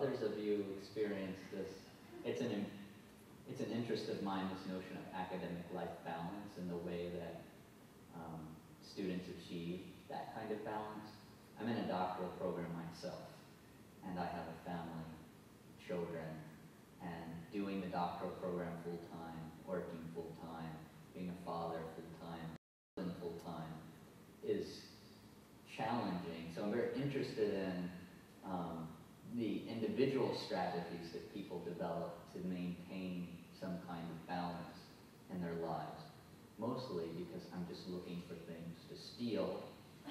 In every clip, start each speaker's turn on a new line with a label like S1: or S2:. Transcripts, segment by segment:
S1: others of you experience this? It's an interest of mine, this notion of academic life balance and the way that students achieve that kind of balance. I'm in a doctoral program myself, and I have a family, children, and doing the doctoral program full-time, working full-time, being a father full-time, husband full-time, is challenging. So I'm very interested in the individual strategies that people develop to maintain some kind of balance in their lives. Mostly because I'm just looking for things to steal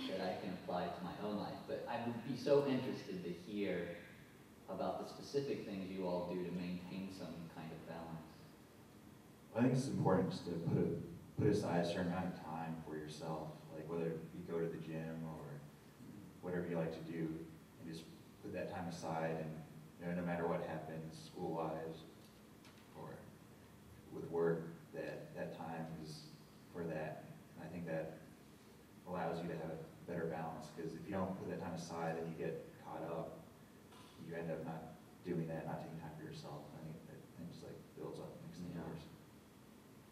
S1: that I can apply to my own life. But I would be so interested to hear about the specific things you all do to maintain some kind of balance.
S2: I think it's important just to put aside a certain amount of time for yourself, like whether you go to the gym or whatever you like to do, and just put that time aside, and no matter what happens, school-wise or with work, that time is for that. And I think that allows you to have a better balance, because if you don't put that time aside and you get caught up, you end up not doing that, not taking time for yourself. I think that things like builds up and makes things worse.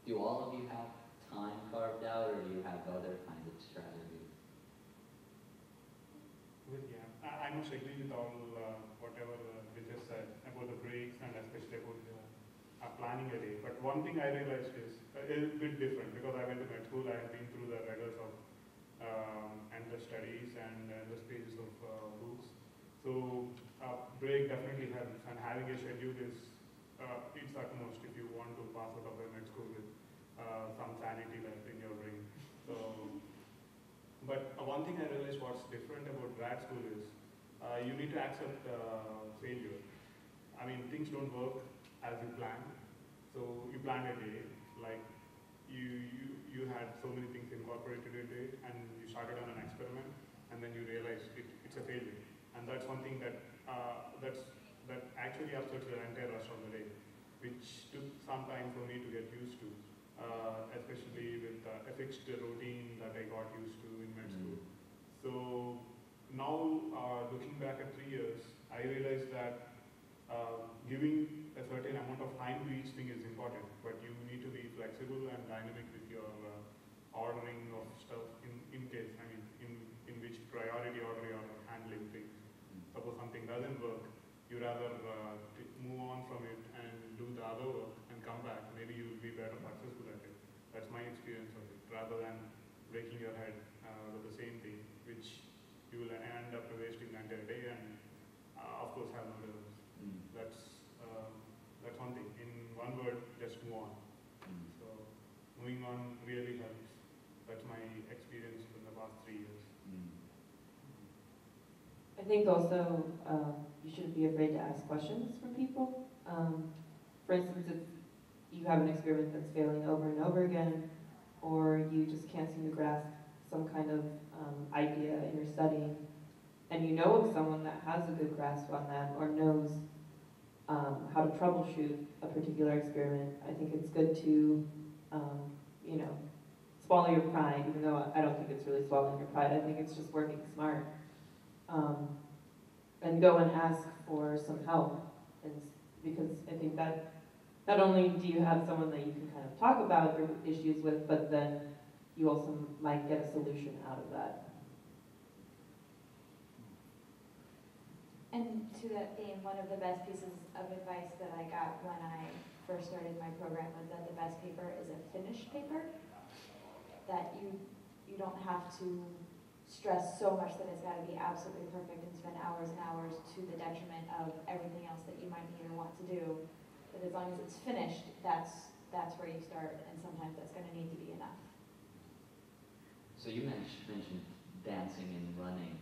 S1: Do all of you have time carved out, or do you have other kinds of strategies?
S3: Well, yeah, I must agree with all whatever we just said about the breaks and especially about planning a day. But one thing I realized is a bit different, because I went to med school. I have been through the rigors of endless studies and endless pages of books. So break definitely helps, and having a schedule is its utmost if you want to pass out of a med school with some sanity left in your brain. So, but one thing I realized what's different about grad school is you need to accept failure. I mean, things don't work as you plan. So you planned a day, like you had so many things incorporated into it, and you started on an experiment, and then you realized it's a failure. And that's one thing that that actually upsets the entire rest of the day, which took some time for me to get used to, especially with a fixed routine that I got used to in med school. So now, looking back at 3 years, I realized that giving a certain amount of time to each thing is important, but you need to be flexible and dynamic with your ordering of stuff in case, I mean, in which priority order you are handling things. Suppose something doesn't work, you rather move on from it and do the other work and come back. Maybe you will be better successful at it. That's my experience of it, rather than breaking your head with the same thing, which you will end up wasting the entire day and of course have no results. That's one thing. In one word, just move on. So moving on really helps. That's my experience in the past 3 years.
S4: I think also you shouldn't be afraid to ask questions from people. For instance, if you have an experiment that's failing over and over again, or you just can't seem to grasp some kind of idea in your studying, and you know of someone that has a good grasp on that or knows how to troubleshoot a particular experiment, I think it's good to, swallow your pride, even though I don't think it's really swallowing your pride. I think it's just working smart. And go and ask for some help, because I think that not only do you have someone that you can kind of talk about your issues with, but then you also might get a solution out of that.
S5: And to that theme, one of the best pieces of advice that I got when I first started my program was that the best paper is a finished paper, that you don't have to stress so much that it's got to be absolutely perfect and spend hours and hours to the detriment of everything else that you might need or want to do. But as long as it's finished, that's where you start, and sometimes that's going to need to be enough.
S1: So you mentioned dancing and running.